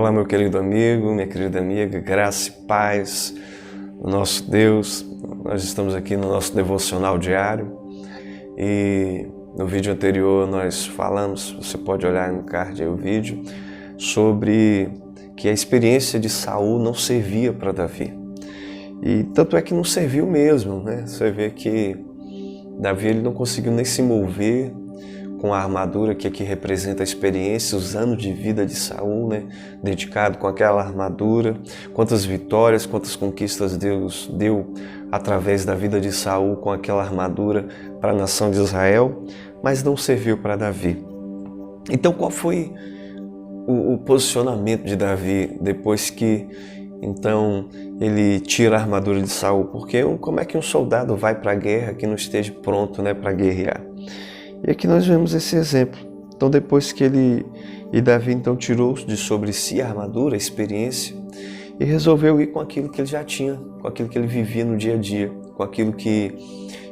Olá, meu querido amigo, minha querida amiga, graça e paz do nosso Deus. Nós estamos aqui no nosso devocional diário e no vídeo anterior nós falamos, você pode olhar no card aí o vídeo, sobre que a experiência de Saul não servia para Davi. E tanto é que não serviu mesmo, né? Você vê que Davi ele não conseguiu nem se mover com a armadura que aqui representa a experiência, os anos de vida de Saul, né? Dedicado com aquela armadura, quantas vitórias, quantas conquistas Deus deu através da vida de Saul com aquela armadura para a nação de Israel, mas não serviu para Davi. Então qual foi o posicionamento de Davi depois que então ele tira a armadura de Saul? Porque como é que um soldado vai para a guerra que não esteja pronto, né, para guerrear? E aqui nós vemos esse exemplo. Então depois que Davi então tirou de sobre si a armadura, a experiência, e resolveu ir com aquilo que ele já tinha, com aquilo que ele vivia no dia a dia, com aquilo que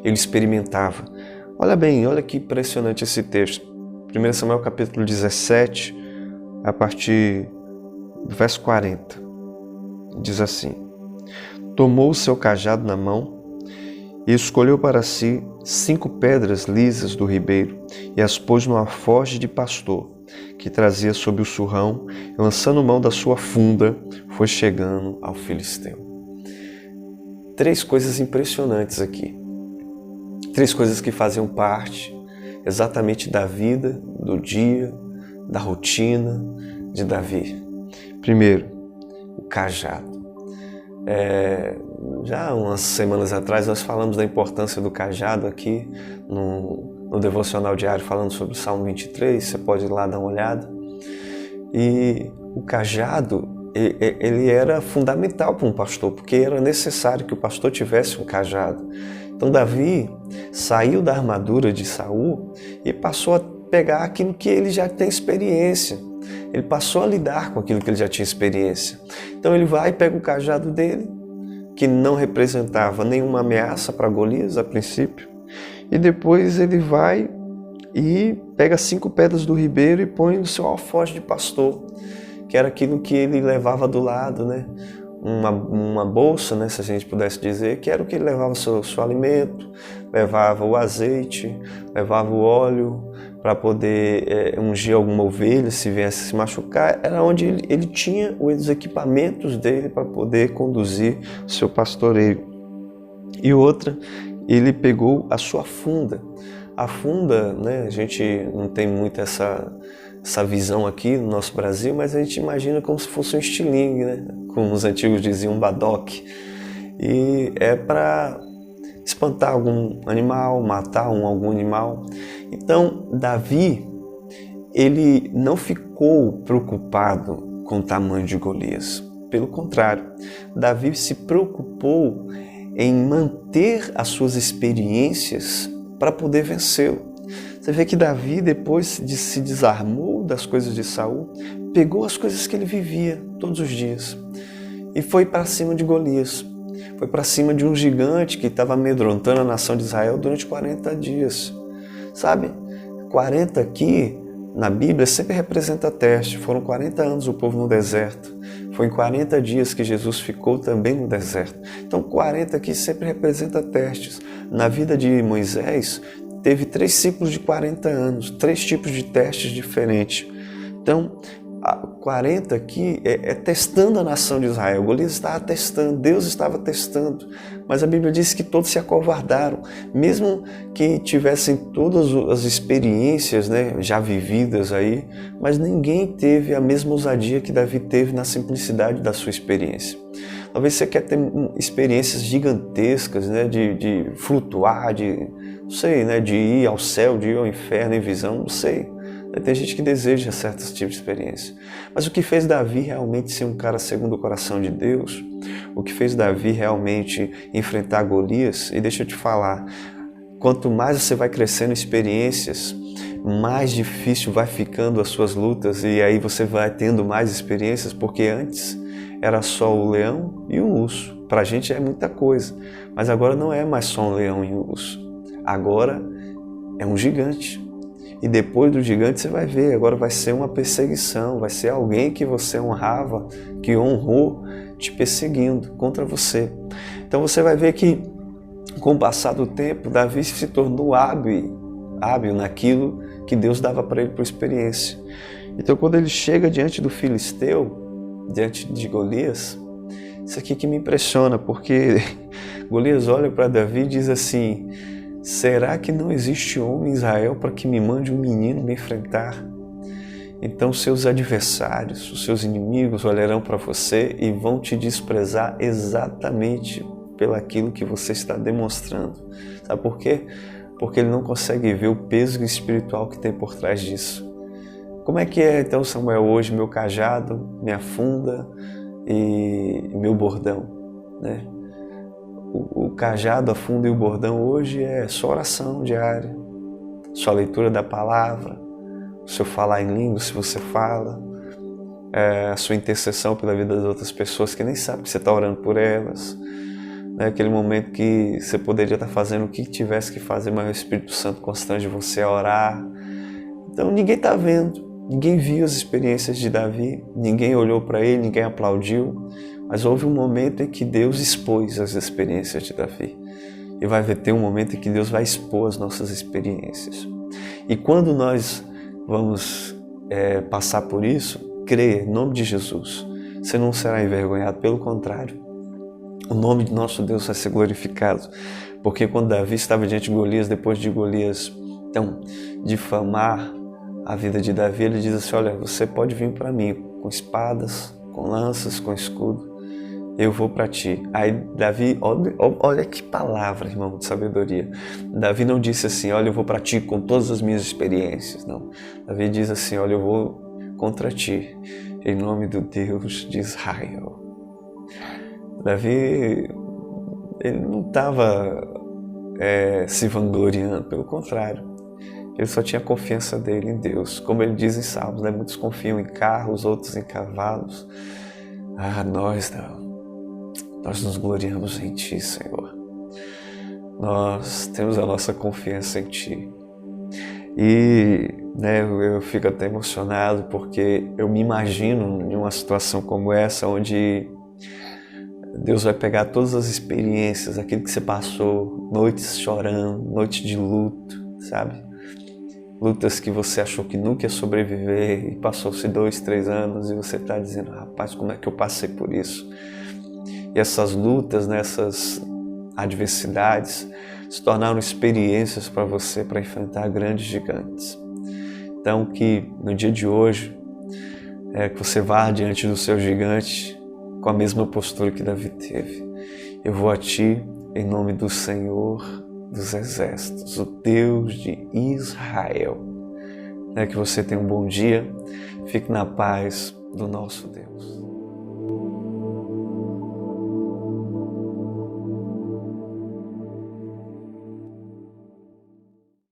ele experimentava. Olha bem, olha que impressionante esse texto. 1 Samuel capítulo 17, a partir do verso 40, diz assim: tomou o seu cajado na mão e escolheu para si 5 pedras lisas do ribeiro e as pôs numa forja de pastor que trazia sob o surrão, e lançando mão da sua funda, foi chegando ao filisteu. 3 coisas impressionantes aqui. 3 coisas que faziam parte exatamente da vida, do dia, da rotina de Davi. Primeiro, o cajado. Já umas semanas atrás nós falamos da importância do cajado aqui no devocional diário, falando sobre o Salmo 23, você pode ir lá dar uma olhada. E o cajado, ele era fundamental para um pastor, porque era necessário que o pastor tivesse um cajado. Então Davi saiu da armadura de Saul e passou a pegar aquilo que ele já tem experiência. Ele passou a lidar com aquilo que ele já tinha experiência. Então ele vai e pega o cajado dele, que não representava nenhuma ameaça para Golias a princípio, e depois ele vai e pega 5 pedras do ribeiro e põe no seu alforje de pastor, que era aquilo que ele levava do lado, né? Uma bolsa, né, se a gente pudesse dizer, que era o que ele levava seu alimento, levava o azeite, levava o óleo, para poder ungir alguma ovelha se viesse se machucar. Era onde ele tinha os equipamentos dele para poder conduzir o seu pastoreio. E outra, ele pegou a sua funda. A funda, né, a gente não tem muito essa visão aqui no nosso Brasil, mas a gente imagina como se fosse um estilingue, né? Como os antigos diziam, um badoque. E é para espantar algum animal, matar algum animal. Então, Davi, ele não ficou preocupado com o tamanho de Golias. Pelo contrário, Davi se preocupou em manter as suas experiências para poder vencê-lo. Você vê que Davi, depois de se desarmou das coisas de Saul, pegou as coisas que ele vivia todos os dias e foi para cima de Golias. Foi para cima de um gigante que estava amedrontando a nação de Israel durante 40 dias. Sabe, 40 aqui na Bíblia sempre representa teste. Foram 40 anos o povo no deserto. Foi em 40 dias que Jesus ficou também no deserto. Então 40 aqui sempre representa testes. Na vida de Moisés, teve 3 ciclos de 40 anos, 3 tipos de testes diferentes. Então, 40 aqui é testando a nação de Israel. Golias estava testando, Deus estava testando, mas a Bíblia diz que todos se acovardaram, mesmo que tivessem todas as experiências, né, já vividas aí, mas ninguém teve a mesma ousadia que Davi teve na simplicidade da sua experiência. Talvez você quer ter experiências gigantescas, né, de flutuar, não sei, né, de ir ao céu, de ir ao inferno em visão, não sei. Tem gente que deseja certos tipos de experiência. Mas o que fez Davi realmente ser um cara segundo o coração de Deus, o que fez Davi realmente enfrentar Golias, e deixa eu te falar, quanto mais você vai crescendo em experiências, mais difícil vai ficando as suas lutas, e aí você vai tendo mais experiências, porque antes era só o leão e o urso. Para a gente é muita coisa, mas agora não é mais só um leão e um urso. Agora é um gigante. E depois do gigante você vai ver, agora vai ser uma perseguição, vai ser alguém que você honrava, que honrou, te perseguindo contra você. Então você vai ver que com o passar do tempo, Davi se tornou hábil naquilo que Deus dava para ele por experiência. Então quando ele chega diante do filisteu, diante de Golias, isso aqui que me impressiona, porque Golias olha para Davi e diz assim: será que não existe homem em Israel para que me mande um menino me enfrentar? Então seus adversários, os seus inimigos olharão para você e vão te desprezar exatamente pelaquilo que você está demonstrando. Sabe por quê? Porque ele não consegue ver o peso espiritual que tem por trás disso. Como é que é então, Samuel, hoje meu cajado, minha funda e meu bordão, né? O cajado, a funda e o bordão hoje é sua oração diária, sua leitura da palavra, o seu falar em língua, se você fala, a sua intercessão pela vida das outras pessoas que nem sabem que você está orando por elas, né? Aquele momento que você poderia estar fazendo o que tivesse que fazer, mas o Espírito Santo constrange você a orar. Então ninguém está vendo. Ninguém viu as experiências de Davi, ninguém olhou para ele, ninguém aplaudiu, mas houve um momento em que Deus expôs as experiências de Davi. E vai ter um momento em que Deus vai expor as nossas experiências. E quando nós vamos passar por isso, creia, em nome de Jesus, você não será envergonhado, pelo contrário, o nome de nosso Deus vai ser glorificado. Porque quando Davi estava diante de Golias, depois de Golias então, difamar a vida de Davi, ele diz assim: olha, você pode vir para mim com espadas, com lanças, com escudo, eu vou para ti. Aí Davi, olha que palavra, irmão, de sabedoria. Davi não disse assim: olha, eu vou para ti com todas as minhas experiências, não. Davi diz assim: olha, eu vou contra ti, em nome do Deus de Israel. Davi, ele não estava se vangloriando, pelo contrário. Ele só tinha confiança dele em Deus. Como ele diz em Salmos, né? Muitos confiam em carros, outros em cavalos. Nós não. Nós nos gloriamos em Ti, Senhor. Nós temos a nossa confiança em Ti. E eu fico até emocionado porque eu me imagino em uma situação como essa, onde Deus vai pegar todas as experiências, aquilo que você passou, noites chorando, noites de luto, sabe? Lutas que você achou que nunca ia sobreviver e passou-se 2, 3 anos e você está dizendo: rapaz, como é que eu passei por isso? E essas lutas, essas adversidades se tornaram experiências para você para enfrentar grandes gigantes. Então que no dia de hoje que você vá diante do seu gigante com a mesma postura que Davi teve. Eu vou a ti em nome do Senhor dos Exércitos, o Deus de Israel. Que você tenha um bom dia, fique na paz do nosso Deus.